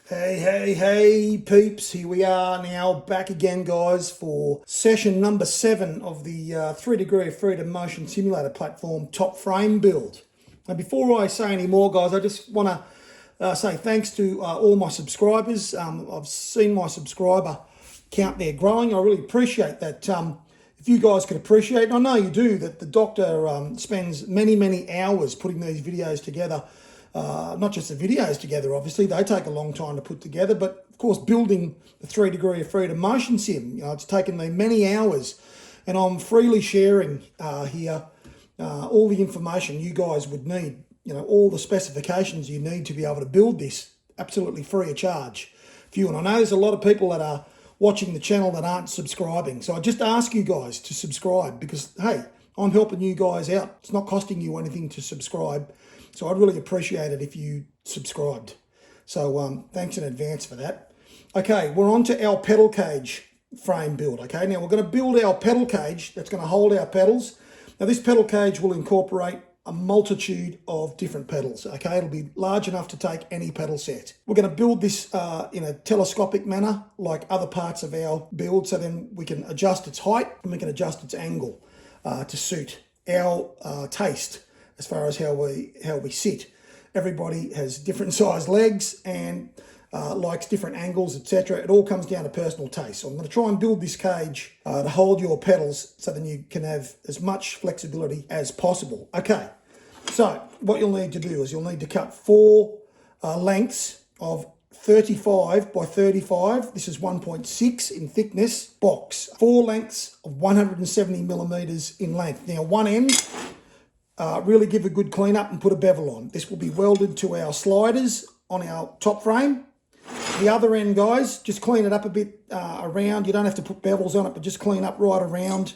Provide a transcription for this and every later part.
Hey, peeps. Here we are now, back again, guys, for session number 7 of the 3 Degree of Freedom Motion Simulator platform top frame build. Now, before I say any more, guys, I just want to say thanks to all my subscribers. I've seen my subscriber count there growing. I really appreciate that. If you guys could appreciate, and I know you do, that the doctor spends many hours putting these videos together. Not just the videos together, obviously, they take a long time to put together, but of course building the 3 Degree of Freedom motion sim, it's taken me many hours, and I'm freely sharing here all the information you guys would need, all the specifications you need to be able to build this absolutely free of charge for you. And I know there's a lot of people that are watching the channel that aren't subscribing, so I just ask you guys to subscribe because, hey, I'm helping you guys out. It's not costing you anything to subscribe. So I'd really appreciate it if you subscribed. So thanks in advance for that. Okay, we're on to our pedal cage frame build. Okay, now we're going to build our pedal cage that's going to hold our pedals. Now this pedal cage will incorporate a multitude of different pedals. Okay, it'll be large enough to take any pedal set. We're going to build this in a telescopic manner like other parts of our build, so then we can adjust its height and we can adjust its angle to suit our taste. As far as how we sit. Everybody has different size legs and likes different angles, etc. It all comes down to personal taste. So I'm going to try and build this cage to hold your pedals so then you can have as much flexibility as possible. Okay, so what you'll need to do is you'll need to cut 4 lengths of 35 by 35. This is 1.6 in thickness box. 4 lengths of 170 millimeters in length. Now one end, really give a good clean up and put a bevel on. This will be welded to our sliders on our top frame. The other end, guys, just clean it up a bit around. You don't have to put bevels on it, but just clean up right around.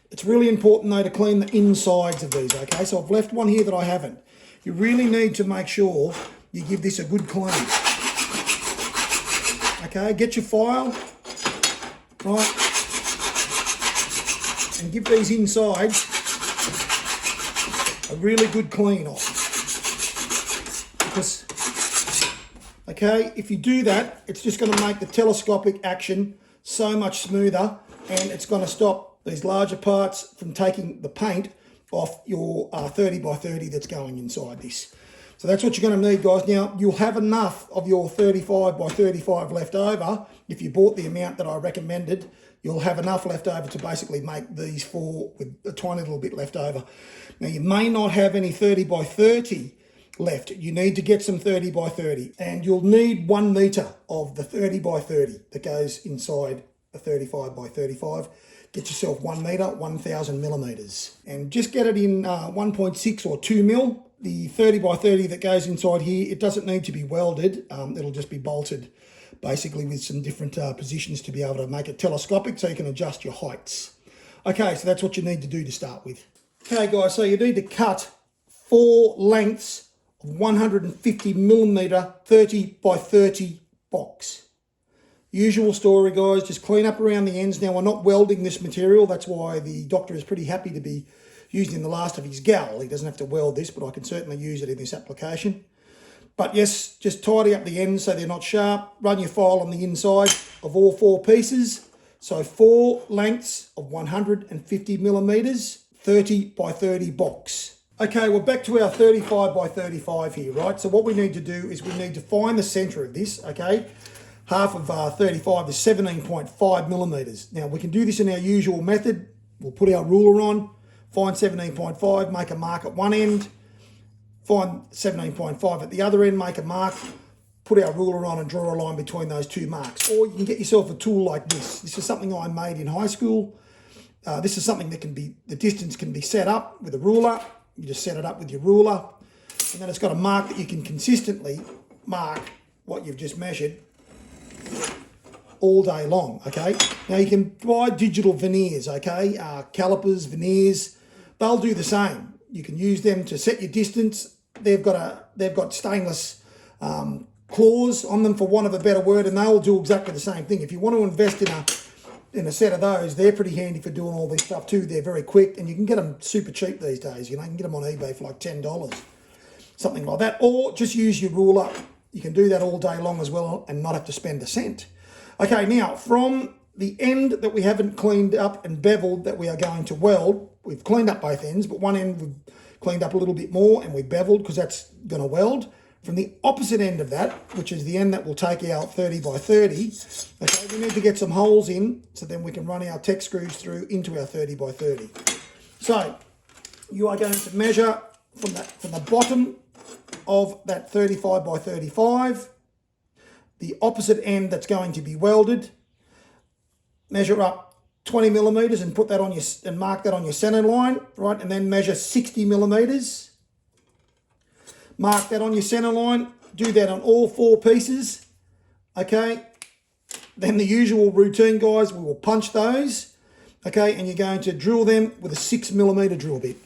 It's really important, though, to clean the insides of these, okay? So I've left one here that I haven't. You really need to make sure you give this a good clean. Okay, get your file, right, and give these insides a really good clean off. Because, okay, if you do that, it's just going to make the telescopic action so much smoother, and it's going to stop these larger parts from taking the paint off your 30 by 30 that's going inside this. So that's what you're going to need, guys. Now, you'll have enough of your 35 by 35 left over. If you bought the amount that I recommended, you'll have enough left over to basically make these 4 with a tiny little bit left over. Now, you may not have any 30 by 30 left. You need to get some 30 by 30, and you'll need 1 meter of the 30 by 30 that goes inside a 35 by 35. Get yourself 1 meter, 1,000 millimeters, and just get it in 1.6 or 2 mil. The 30 by 30 that goes inside here, it doesn't need to be welded. It'll just be bolted basically with some different positions to be able to make it telescopic so you can adjust your heights. Okay, so that's what you need to do to start with. Okay, guys, so you need to cut 4 lengths of 150 millimeter 30 by 30 box. Usual story, guys, just clean up around the ends. Now, we're not welding this material. That's why the doctor is pretty happy to be using the last of his gal. He doesn't have to weld this, but I can certainly use it in this application. But yes, just tidy up the ends so they're not sharp. Run your file on the inside of all 4 pieces. So 4 lengths of 150 millimeters, 30 by 30 box. Okay, we're back to our 35 by 35 here, right? So what we need to do is we need to find the center of this, okay? Half of 35 is 17.5 millimeters. Now, we can do this in our usual method. We'll put our ruler on, find 17.5, make a mark at one end, find 17.5 at the other end, make a mark, put our ruler on and draw a line between those 2 marks. Or you can get yourself a tool like this. This is something I made in high school. This is something that can be, the distance can be set up with a ruler. You just set it up with your ruler, and then it's got a mark that you can consistently mark what you've just measured all day long, okay? Now you can buy digital veneers, okay? Calipers, veneers, they'll do the same. You can use them to set your distance. They've got stainless claws on them, for want of a better word, and they'll do exactly the same thing. If you want to invest in a set of those, they're pretty handy for doing all this stuff too. They're very quick, and you can get them super cheap these days. You can get them on eBay for like $10, something like that. Or just use your ruler You can do that all day long as well and not have to spend a cent. Okay, now from the end that we haven't cleaned up and beveled that we are going to weld, we've cleaned up both ends, but one end we've cleaned up a little bit more and we beveled because that's going to weld. From the opposite end of that, which is the end that will take our 30 by 30, okay, we need to get some holes in so then we can run our tech screws through into our 30 by 30. So you are going to measure from the bottom of that 35 by 35, the opposite end that's going to be welded, measure up 20 millimeters and put that on your, and mark that on your center line, right? And then measure 60 millimeters. Mark that on your center line. Do that on all 4 pieces. Okay. Then the usual routine, guys, we will punch those. Okay. And you're going to drill them with a 6 millimeter drill bit.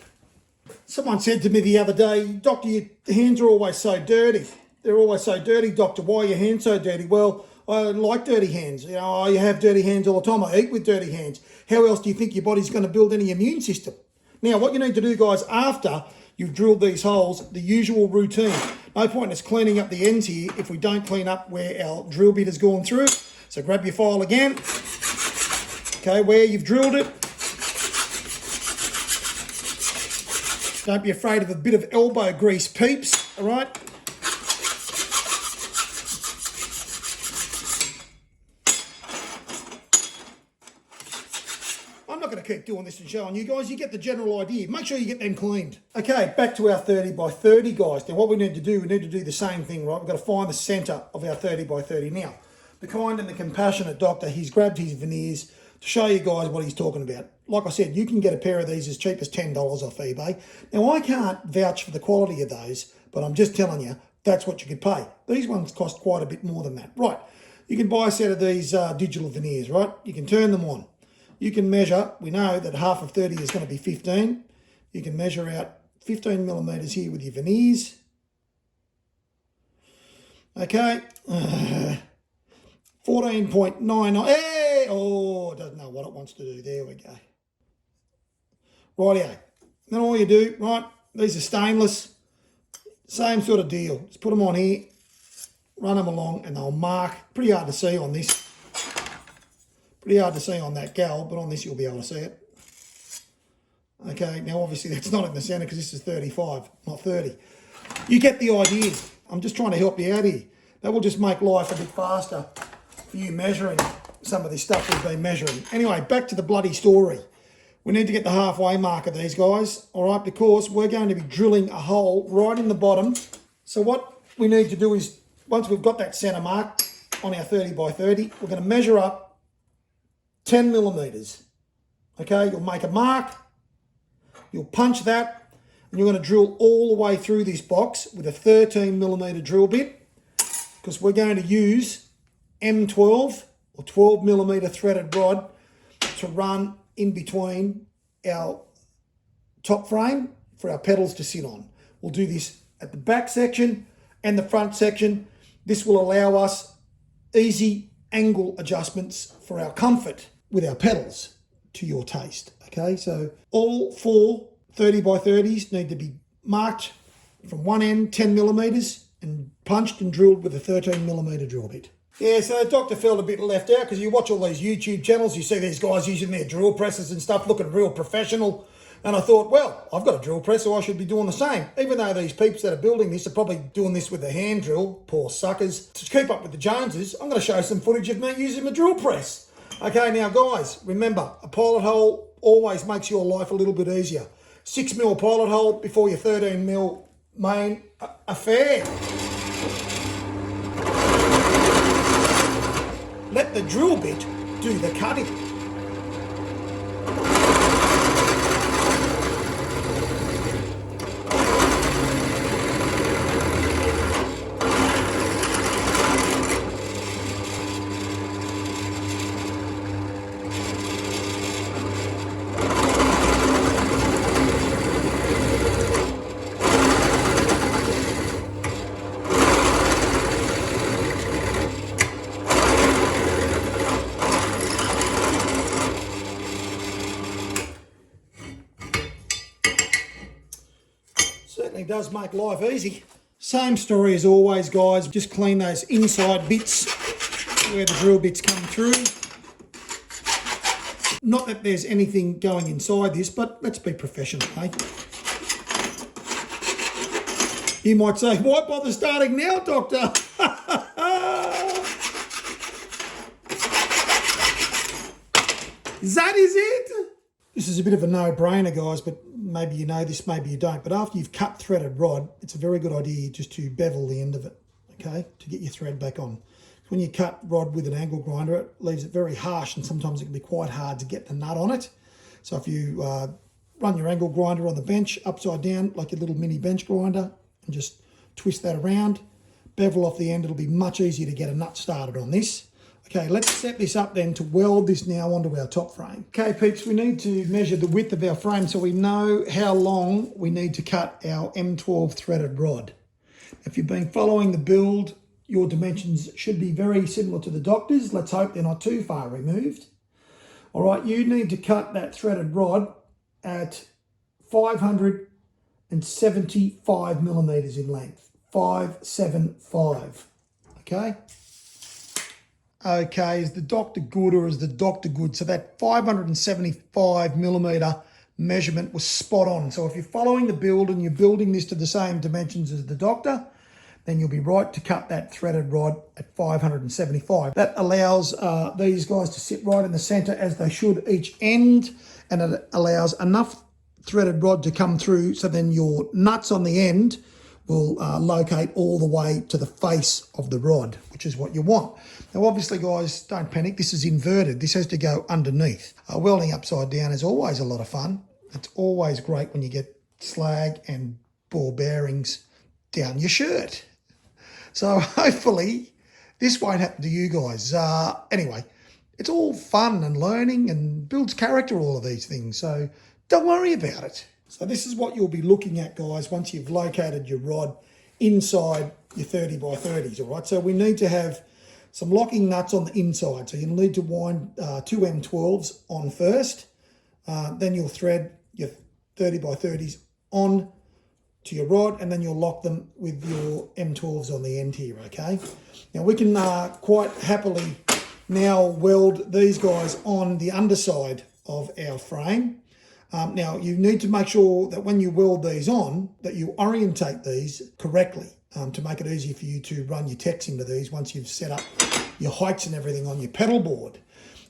Someone said to me the other day, Doctor, your hands are always so dirty. They're always so dirty, Doctor. Why are your hands so dirty? Well, I like dirty hands. You know, I have dirty hands all the time. I eat with dirty hands. How else do you think your body's going to build any immune system? Now, what you need to do, guys, after you've drilled these holes, the usual routine. No point in us cleaning up the ends here if we don't clean up where our drill bit has gone through. So grab your file again. Okay, where you've drilled it. Don't be afraid of a bit of elbow grease, peeps, all right? I'm not going to keep doing this and showing you guys. You get the general idea. Make sure you get them cleaned. Okay, back to our 30 by 30, guys. Now, what we need to do the same thing, right? We've got to find the centre of our 30 by 30. Now, the kind and the compassionate doctor, he's grabbed his veneers to show you guys what he's talking about. Like I said, you can get a pair of these as cheap as $10 off eBay. Now, I can't vouch for the quality of those, but I'm just telling you, that's what you could pay. These ones cost quite a bit more than that. Right, you can buy a set of these digital veneers, right? You can turn them on. You can measure, we know that half of 30 is going to be 15. You can measure out 15 millimeters here with your veneers. Okay, 14.99. Hey! Oh, it doesn't know what it wants to do. There we go. Rightio. Then all you do, right, these are stainless. Same sort of deal. Just put them on here, run them along, and they'll mark. Pretty hard to see on this. Pretty hard to see on that gal, but on this you'll be able to see it. Okay, now obviously that's not in the centre because this is 35, not 30. You get the idea. I'm just trying to help you out here. That will just make life a bit faster for you measuring some of this stuff we've been measuring. Anyway, back to the bloody story. We need to get the halfway mark of these guys, all right, because we're going to be drilling a hole right in the bottom. So what we need to do is, once we've got that centre mark on our 30 by 30, we're going to measure up 10 millimeters. Okay, you'll make a mark, you'll punch that, and you're going to drill all the way through this box with a 13 millimeter drill bit, because we're going to use M12 or 12 millimeter threaded rod to run in between our top frame for our pedals to sit on. We'll do this at the back section and the front section. This will allow us easy angle adjustments for our comfort with our pedals to your taste. Okay, so all 4 30 by 30s need to be marked from one end 10 millimeters and punched and drilled with a 13 millimeter drill bit. Yeah, so the doctor felt a bit left out because you watch all these YouTube channels, you see these guys using their drill presses and stuff, looking real professional. And I thought, well, I've got a drill press, so I should be doing the same. Even though these peeps that are building this are probably doing this with a hand drill, poor suckers. To keep up with the Joneses, I'm going to show some footage of me using my drill press. Okay, now guys, remember, a pilot hole always makes your life a little bit easier. 6 mil pilot hole before your 13 mil main affair. Let the drill bit do the cutting. Certainly does make life easy. Same story as always, guys. Just clean those inside bits where the drill bits come through. Not that there's anything going inside this, but let's be professional, eh? You might say, why bother starting now, Doctor? That is it. This is a bit of a no-brainer, guys, but maybe you know this, maybe you don't. But after you've cut threaded rod, it's a very good idea just to bevel the end of it, okay, to get your thread back on. When you cut rod with an angle grinder, it leaves it very harsh, and sometimes it can be quite hard to get the nut on it. So if you run your angle grinder on the bench upside down, like your little mini bench grinder, and just twist that around, bevel off the end, it'll be much easier to get a nut started on this. Okay, let's set this up then to weld this now onto our top frame. Okay, peeps, we need to measure the width of our frame so we know how long we need to cut our M12 threaded rod. If you've been following the build, your dimensions should be very similar to the doctor's. Let's hope they're not too far removed. All right, you need to cut that threaded rod at 575 millimeters in length. 575, okay? Okay, is the doctor good or is the doctor good? So that 575 millimeter measurement was spot on. So if you're following the build and you're building this to the same dimensions as the doctor, then you'll be right to cut that threaded rod at 575. That allows these guys to sit right in the center as they should each end, and it allows enough threaded rod to come through so then your nuts on the end will locate all the way to the face of the rod, which is what you want. Now, obviously, guys, don't panic. This is inverted. This has to go underneath. Welding upside down is always a lot of fun. It's always great when you get slag and ball bearings down your shirt. So hopefully this won't happen to you guys. Anyway, it's all fun and learning and builds character, all of these things. So don't worry about it. So this is what you'll be looking at, guys, once you've located your rod inside your 30 by 30s, all right? So we need to have some locking nuts on the inside. So you'll need to wind two M12s on first. Then you'll thread your 30 by 30s on to your rod, and then you'll lock them with your M12s on the end here, okay? Now we can quite happily now weld these guys on the underside of our frame. Now, you need to make sure that when you weld these on, that you orientate these correctly to make it easier for you to run your techs into these once you've set up your heights and everything on your pedal board.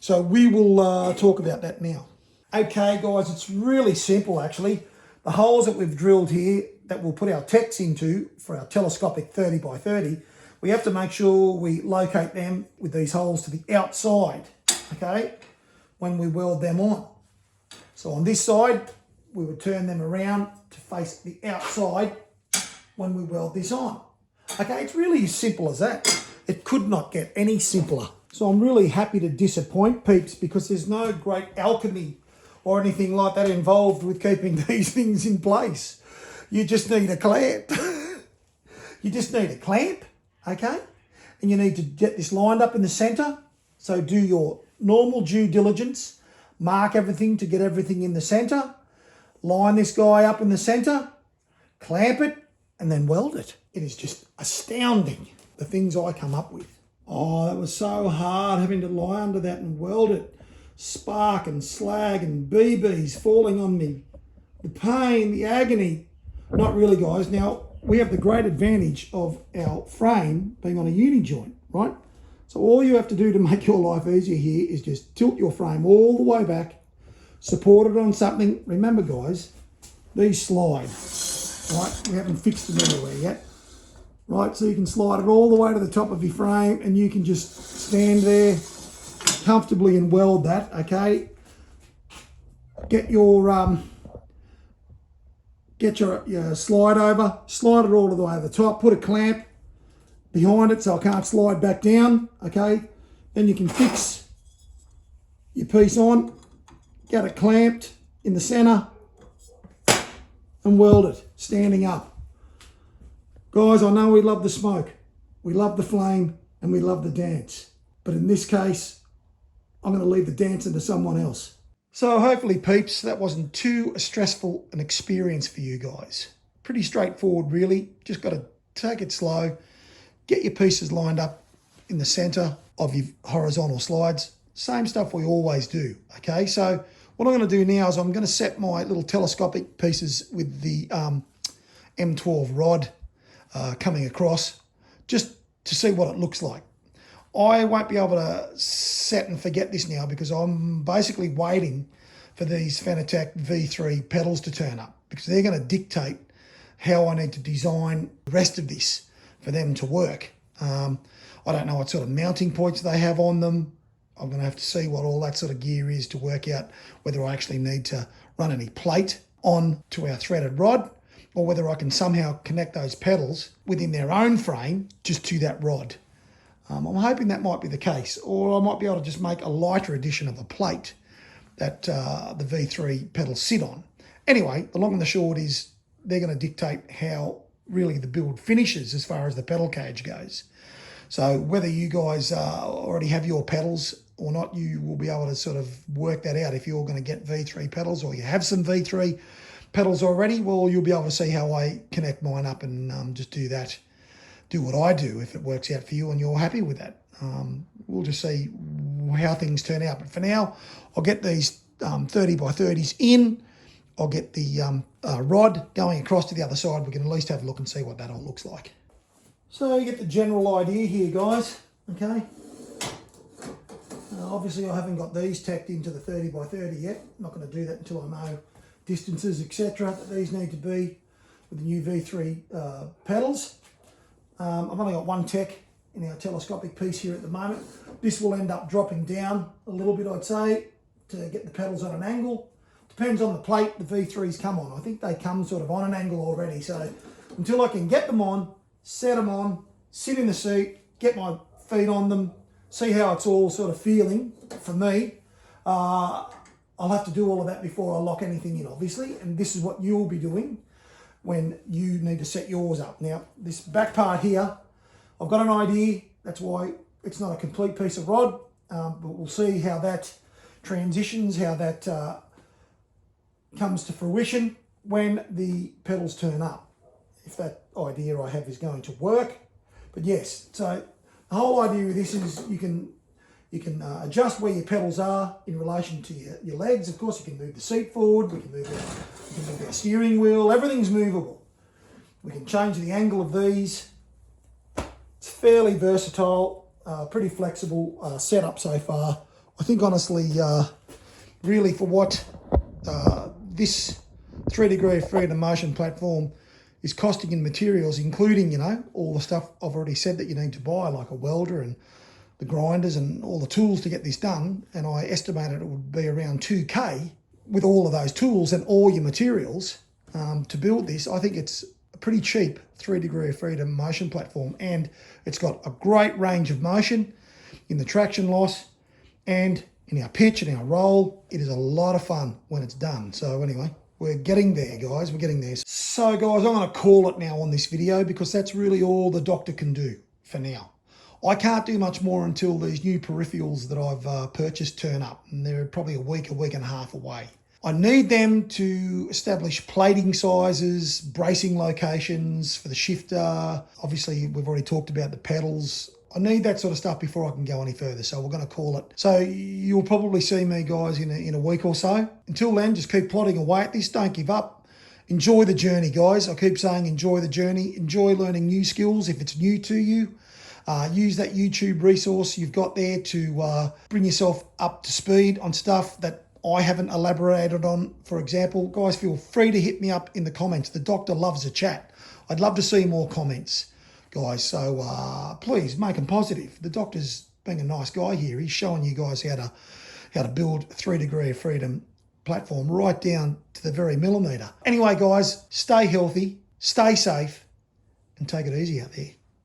So we will talk about that now. Okay, guys, it's really simple, actually. The holes that we've drilled here that we'll put our techs into for our telescopic 30 by 30, we have to make sure we locate them with these holes to the outside, okay, when we weld them on. So on this side, we would turn them around to face the outside when we weld this on. Okay, it's really as simple as that. It could not get any simpler. So I'm really happy to disappoint peeps because there's no great alchemy or anything like that involved with keeping these things in place. You just need a clamp. You just need a clamp, okay? And you need to get this lined up in the center. So do your normal due diligence. Mark everything to get everything in the center. Line this guy up in the center. Clamp it and then weld it. It is just astounding, the things I come up with. Oh, that was so hard having to lie under that and weld it. Spark and slag and BBs falling on me. The pain, the agony. Not really, guys. Now, we have the great advantage of our frame being on a uni joint, right? So all you have to do to make your life easier here is just tilt your frame all the way back, support it on something. Remember, guys, these slide, right? We haven't fixed them anywhere yet, right? So you can slide it all the way to the top of your frame and you can just stand there comfortably and weld that, okay? Get your slide over, slide it all the way to the top, put a clamp behind it so I can't slide back down, okay? Then you can fix your piece on, get it clamped in the center and weld it, standing up. Guys, I know we love the smoke, we love the flame, and we love the dance. But in this case, I'm going to leave the dancing to someone else. So hopefully, peeps, that wasn't too stressful an experience for you guys. Pretty straightforward, really. Just got to take it slow, get your pieces lined up in the center of your horizontal slides. Same stuff we always do, okay? So what I'm going to do now is I'm going to set my little telescopic pieces with the M12 rod coming across just to see what it looks like. I won't be able to set and forget this now because I'm basically waiting for these Fanatec V3 pedals to turn up because they're going to dictate how I need to design the rest of this for them to work. I don't know what sort of mounting points they have on them. I'm going to have to see what all that sort of gear is to work out whether I actually need to run any plate on to our threaded rod or whether I can somehow connect those pedals within their own frame just to that rod. I'm hoping that might be the case, or I might be able to just make a lighter edition of a plate that the V3 pedals sit on. Anyway, the long and the short is they're going to dictate how really the build finishes as far as the pedal cage goes. So whether you guys already have your pedals or not, you will be able to sort of work that out. If you're going to get V3 pedals or you have some V3 pedals already, well, you'll be able to see how I connect mine up and just do that. Do what I do if it works out for you and you're happy with that. We'll just see how things turn out. But for now, I'll get these 30 by 30s in. I'll get the rod going across to the other side. We can at least have a look and see what that all looks like. So you get the general idea here, guys, okay? Obviously, I haven't got these tacked into the 30 by 30 yet. I'm not going to do that until I know distances, etc. that these need to be with the new V3 pedals. I've only got one tech in our telescopic piece here at the moment. This will end up dropping down a little bit, I'd say, to get the pedals on an angle. Depends on the plate the V3s come on. I think they come sort of on an angle already. So until I can get them on, set them on, sit in the seat, get my feet on them, see how it's all sort of feeling for me, I'll have to do all of that before I lock anything in, obviously. And this is what you'll be doing when you need to set yours up. Now, this back part here, I've got an idea. That's why it's not a complete piece of rod, but we'll see how that transitions, how that comes to fruition when the pedals turn up, if that idea I have is going to work. But yes, so the whole idea of this is you can adjust where your pedals are in relation to your legs. Of course, you can move the seat forward, we can move our steering wheel, everything's movable. We can change the angle of these. It's fairly versatile, pretty flexible setup so far. I think honestly, really for what this 3 degree of freedom motion platform is costing in materials, including, all the stuff I've already said that you need to buy, like a welder and the grinders and all the tools to get this done, and I estimated it would be around 2K with all of those tools and all your materials to build this. I think it's a pretty cheap 3 degree of freedom motion platform, and it's got a great range of motion in the traction loss and in our pitch and our roll. It is a lot of fun when it's done. So anyway, we're getting there, guys. We're getting there. So guys, I'm going to call it now on this video because that's really all the doctor can do for now. I can't do much more until these new peripherals that I've purchased turn up, and they're probably a week and a half away. I need them to establish plating sizes, bracing locations for the shifter. Obviously, we've already talked about the pedals. I need that sort of stuff before I can go any further, so we're going to call it. So you'll probably see me, guys, in a week or so. Until then, just keep plodding away at this. Don't give up. Enjoy the journey, guys. I keep saying enjoy the journey. Enjoy learning new skills if it's new to you. Use that YouTube resource you've got there to bring yourself up to speed on stuff that I haven't elaborated on. For example, guys, feel free to hit me up in the comments. The doctor loves a chat. I'd love to see more comments, guys. So please make them positive. The doctor's being a nice guy here. He's showing you guys how to build a 3 degree of freedom platform right down to the very millimetre. Anyway, guys, stay healthy, stay safe, and take it easy out there.